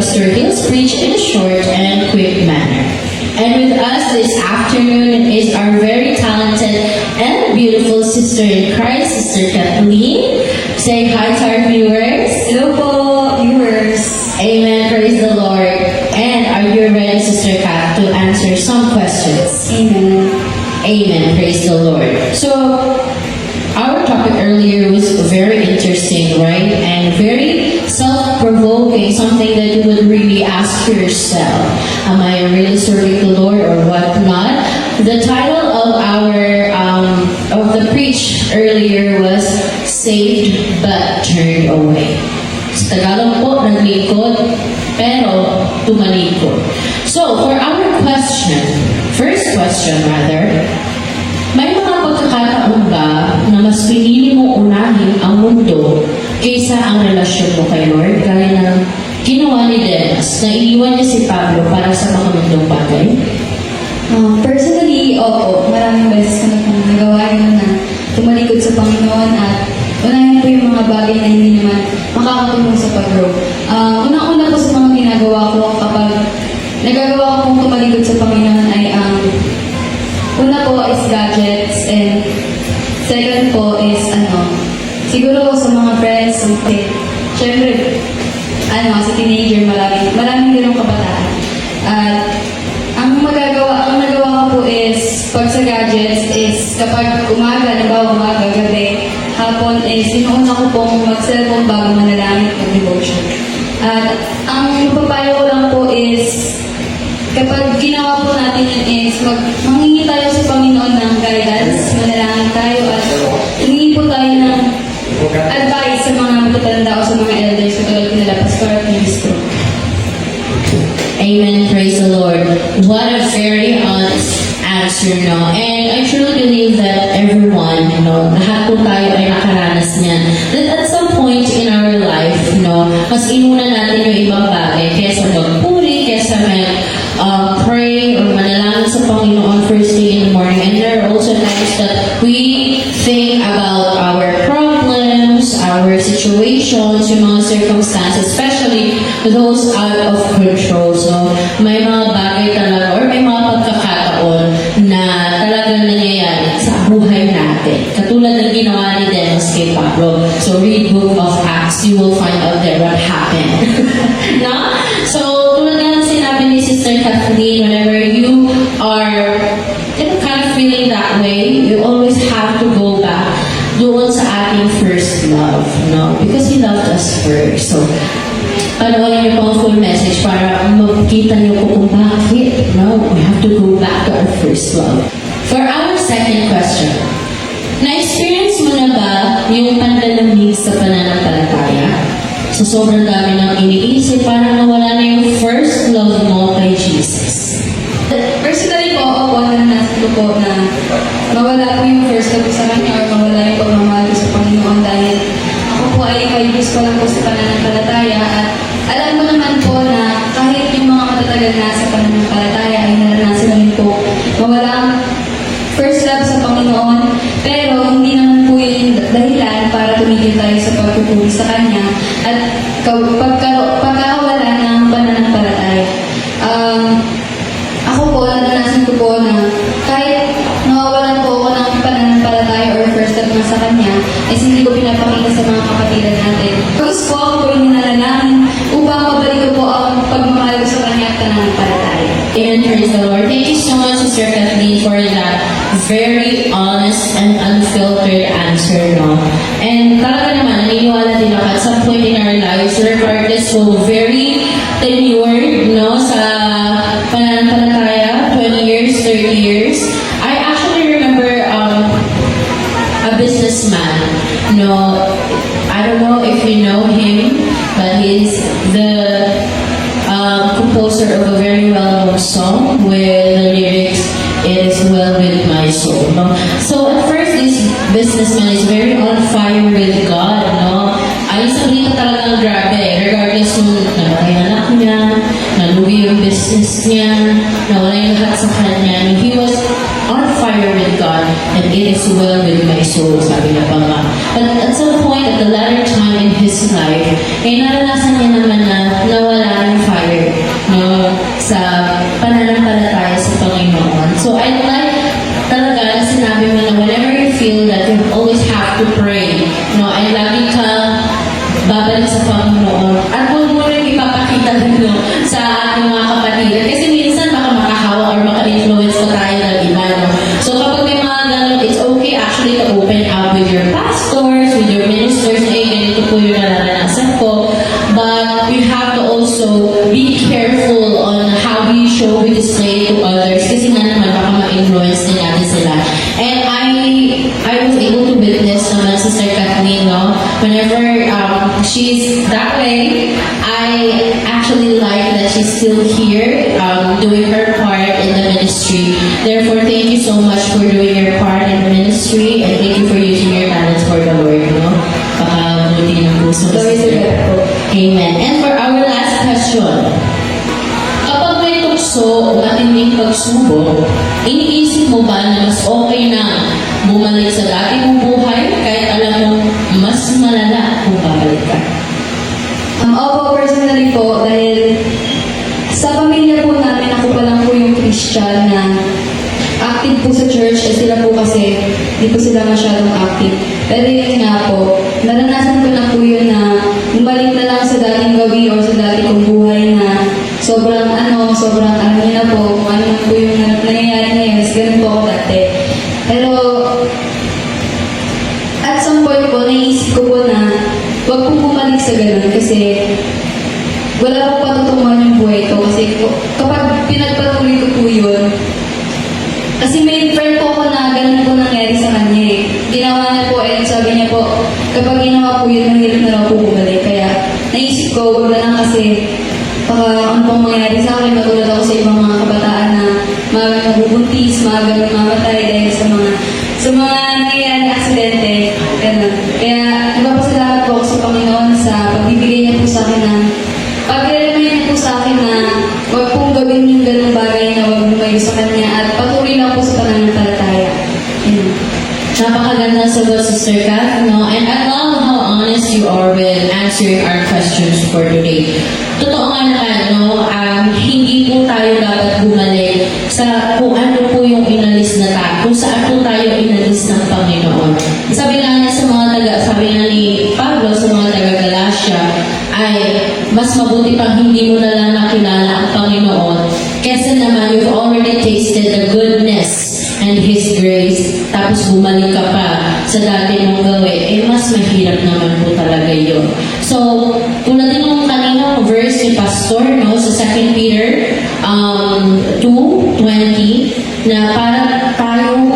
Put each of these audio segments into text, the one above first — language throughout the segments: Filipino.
Pastor Hills preach in a short and quick manner. And with us this afternoon is our very talented and beautiful sister in Christ, Sister Kathleen. Say hi to our viewers. Hello po, viewers. Amen. Praise the Lord. And are you ready, Sister Kat, to answer some questions? Amen. Amen. Praise the Lord. So, our topic earlier was very interesting, right? And very self-provoking, something that you would really ask yourself. Am I really serving the Lord or whatnot? The title of of the preach earlier was Saved but Turned Away. Sa Tagalog po, naglikod, pero tumalikod. So, for our first question rather, may mga pagkakataon ba na mas pinili mo unahin ang mundo kaysa ang relasyon mo kay Lord? Gaya ng ginawa ni Dennis, na iniwan niya si Pablo para sa mga mundong bagay? Personally, oo. Maraming beses ko na pong nagawa yun na tumalikod sa Panginoon at unahin po yung mga bagay na hindi naman makakatulong sa pag-grow. Unang-una po sa mga ginagawa ko kapag nagagawa ko pong tumalikod sa Panginoon ay una po is gadgets and second po is siguro sa mga friends, syempre, sa teenager, maraming ganong kabataan. At ang nagawa ko po is, pag sa gadgets is, kapag umaga, gabi, hapon is, sinuuna ko pong mag-cellphone bago manalangin at devotion. At ang mapapayo ko lang po is, kapag ginawa po natin yun is, manghingi tayo sa Panginoon ng guidance, manalangin tayo, at hingi po tayo ng advice sa mga matatanda o sa mga elders, katulad nila Pastor at Ministro. Amen. Praise the Lord. What a very honest answer, no? And I truly believe that everyone, lahat po tayo ay nakaranas niyan. That at some point in our life, mas inuna natin yung ibang bagay kaysa magpuri, kaysa pray or manalangin sa Panginoon first thing in the morning. And there are also times that we think about our problems, our situations, yung mga circumstances, especially those out of control. So, may mga bagay talaga or may mga pagkakataon na talagang nangyayari sa buhay natin. Katulad ng ginawa ni Dennis kay Pablo. So, read Book of Acts, you will find out there what happened. No? So, tulad nga ng sinabi ni Sister Kathleen, whenever you are kind of feeling that way, you always have to go back doon sa ating first love, because He loved us first. So, panoorin niyo po ang full message para makita niyo po kung bakit. We have to go back to our first love. For our second question, na-experience mo na ba yung panlalamig sa pananampalataya? Sa sobrang dami ng iniisip, parang nawala na yung first love mo kay Jesus. Personally po, naranasan ko po na mawala po yung first love sa Kanya or mawala yung pagmamahal ko sa Panginoon dahil ako po ay 5 years pa lang po sa pananampalataya at alam ko naman po na kahit yung mga matatagal na sa pananampalataya ay naranasan namin po mawala ang first love sa Panginoon, pero hindi naman po yun dahilan para tumigil tayo sa pagpupuri sa Kanya at pagkawala ng pananampalataya. Ako po, naranasan ko po na kahit nawawalan po ako ng pananampalataya or first love na sa Kanya, is hindi ko pinapakita sa mga kapatiran natin. Gusto po ako po yung nanalangin upang mabalik ko po ang pagmamahal ko sa Kanya at pananampalataya. Amen. Praise the Lord. Thank you so much, Sister Kathleen, for that very honest and unfiltered answer, And talaga naman, naniniwala din ako at some point in our lives, regardless so very tenured, sa pananampalataya, 20 years, 30 years. I actually remember a businessman, I don't know if you know him, but he's the composer of a very well-known song with the lyrics, "It is well with my soul." So at first, this businessman is very on fire with God. Ay sabihin ka talagang grabe, regardless kung namatay ang anak niya, nalugi yung business niya, nawala yung lahat sa kanya. He was on fire fire with God, and it is well with my soul, sabi niya pa nga. But at some point, at the latter time in his life, naranasan niya naman na nawala yung fire, no, sa pananampalataya sa Panginoon. So I like talaga na sinabi mo na whenever you feel that you always have to pray, no, ay lagi ka babalik sa Panginoon. At huwag mo rin ipapakita no, sa ating mga kapatid. Kasi minsan baka makahawa or maka-influence pa tayo ng iba. No? So kapag may mga ganun, it's okay actually to open up with your pastors, with your ministers. Ganito po yung naranasan ko. But we have to also be careful on how we show, we display to others. Kasi nga naman baka ma-influence din natin sila. And I was able to witness naman Sister Kathleen, no? Whenever she's that way, I actually like that she's still here, doing her part in the ministry. Therefore, thank you so much for doing your part in the ministry, and thank you for using your talents for the Lord, no? Baka buti ng puso. Glory to God po. Amen. And for our last question, kapag may tukso o matinding pagsubok, iniisip mo ba na mas okay na bumalik sa dati mong buhay kahit alam mo mas malala kung babalik ka? Opo, personally po, dahil sa pamilya po namin, ako pa lang po yung Christian na active po sa church, sila po kasi hindi po sila masyadong active. Pero yun nga po, naranasan ko na po yun na bumalik na lang sa dating gawi o sa dating kong buhay na sobrang alam niyo na po kung ano po yung nangyayari ngayon. Ganun po ako dati. Pero at some point po, naisip ko po na huwag po bumalik sa ganun kasi wala po patutunguhan yung buhay ko kasi kapag pinagpatuloy ko po yun, kasi may friend po ako na ganun po nangyari sa kanya eh. Ginawa niya po and sabi niya po, kapag ginawa po yun, mahirap na lang po bumalik. Kaya naisip ko, huwag na lang kasi baka ano pong mangyari sa akin, matulad ako sa ibang mga kabataan na mga nabubuntis, mga ganun mamatay dahil sa mga nangyayari aksidente. Ganun. Kaya nagpapasalamat po ako sa Panginoon sa pagbibigay niya po sa akin ng pag-remind niya po sa akin na huwag pong gawin yung ganung bagay na huwag lumayo sa kanya at patuloy lang po sa pananampalataya. Yun. Napakaganda sagot, Sister Kath, no? And I love how honest you are with answering our questions for today. Totoo nga naman, no? Hindi po tayo dapat bumalik sa kung ano po yung inalis na tayo, kung saan po tayo inalis ng Panginoon. Sabi nga ni Pablo sa mga taga-Galatia, ay mas mabuti pang hindi mo na lang nakilala ang Panginoon kesa naman you've already tasted the goodness and His grace, tapos bumalik ka pa sa dati mong gawin, mas mahirap naman po talaga yun. So, tulad din ng kanina verse ni Pastor, no, sa 2 Peter 2:20, na para tayo,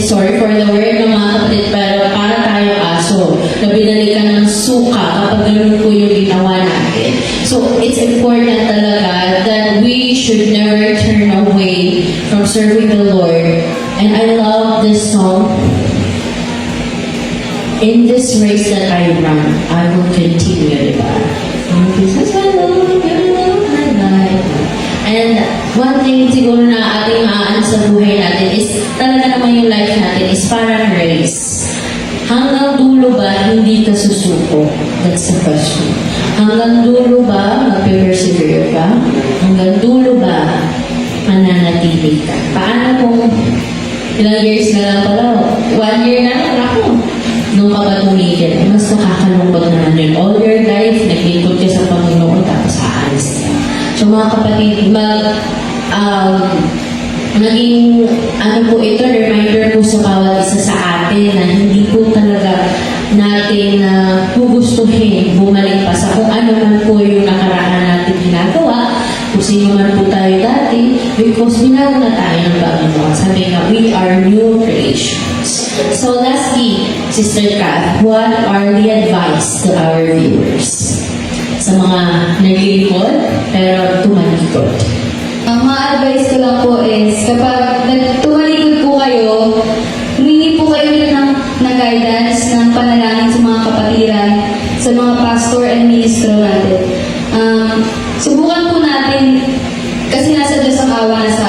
sorry for the word ng mga kapatid, pero para tayo aso, na binalikan ng suka kapag ganun po yung ginawa natin. So, it's important talaga that we should never turn away from serving the Lord. And I love this song. In this race that I run, I will continue, diba? Because I love my life. And one thing siguro na ating maaan sa buhay natin is talaga naman yung life natin is parang race. Hanggang dulo ba hindi ka susuko? That's the question. Hanggang dulo ba mag-persevere ka? Hanggang dulo ba mananatili ka? Paano kung ilang years na lang pala? 1 year na lang ako. Nung ka ba tumigil? Mas nakakalungkot naman yun. All your life, nag-ikot ka sa Panginoon tapos aalis ka. So mga kapatid, naging po ito, reminder po sa bawat isa sa atin na hindi po talaga natin gugustuhin bumalik pa sa kung ano man po yung nakaraan natin ginagawa, kung sino man po tayo dati, because binago na tayo ng Panginoon. Sabi nga, we are new creations. So lastly, Sister Kath, what are the advice to our viewers? Sa mga naglilingkod, pero tumalikod. Ang mga advice ko lang po is, kapag tumalikod po kayo, humingi po kayo ng guidance, ng panalangin sa mga kapatiran, sa mga pastor and ministro natin. Subukan po natin, kasi nasa Diyos ang awa nasa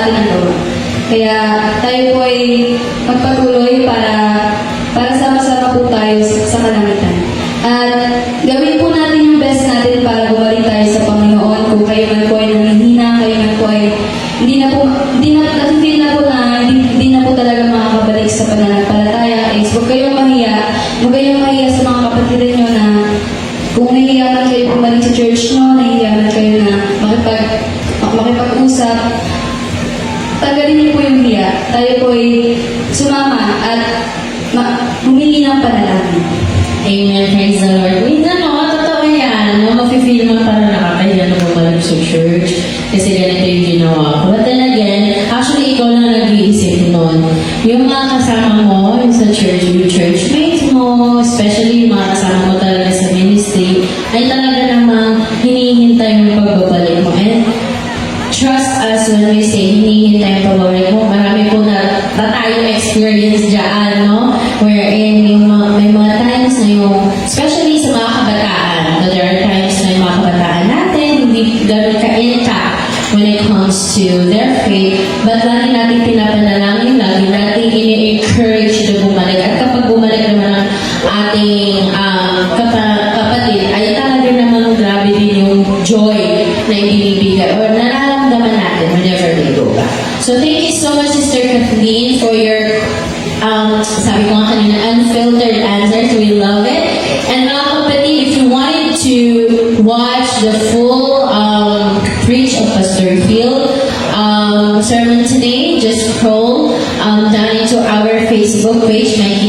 atin ang gawa. tayo po ay magpatuloy para sama-sama po tayo sa kalangitan. At gawin po natin yung best natin para bumalik tayo sa Panginoon. Kung kayo man po ay nanghihina, kayo man po ay hindi na po talaga makakabalik sa pananampalataya, is huwag kayong mahiya sa mga kapatid nyo na kung nahihiya man kayo bumalik sa church nyo, nahihiya man kayo na makipag-usap, tagalin niyo po yung hiya. Tayo po ay sumama at humingi ng panalangin. Amen, praise the Lord. Wait, totoo yan. Mafe-feel mo parang nakakahiya na bumalik sa church kasi ganito yung ginawa ko. But then again, actually, ikaw lang nag-iisip nun. Yung mga kasama mo yung sa church, yung churchmates mo, especially yung mga kasama mo talaga sa ministry, ay talaga namang hinihintay yung pagbabalik mo. And trust us when we say hinihintay yung pagbabalik mo. Marami po na tayo experience dyan, no? Wherein may mga times na yung, especially sa mga kabataan, there are times na yung mga kabataan natin, hindi gano'n ka-intact when it comes to their faith, but lagi natin pinapanalangin, lagi natin ini-encourage na bumalik. At kapag bumalik naman ang ating kapatid, ay talaga naman grabe din yung joy na ibinibigay or nararamdaman natin whenever they go back. So thank you so much, Sister Kathleen, for your sabi ko nga kanina, unfiltered answers. We love it. And mga kapatid, if you wanted to watch the full preach of Pastor Phil sermon today, just scroll down into our Facebook page, My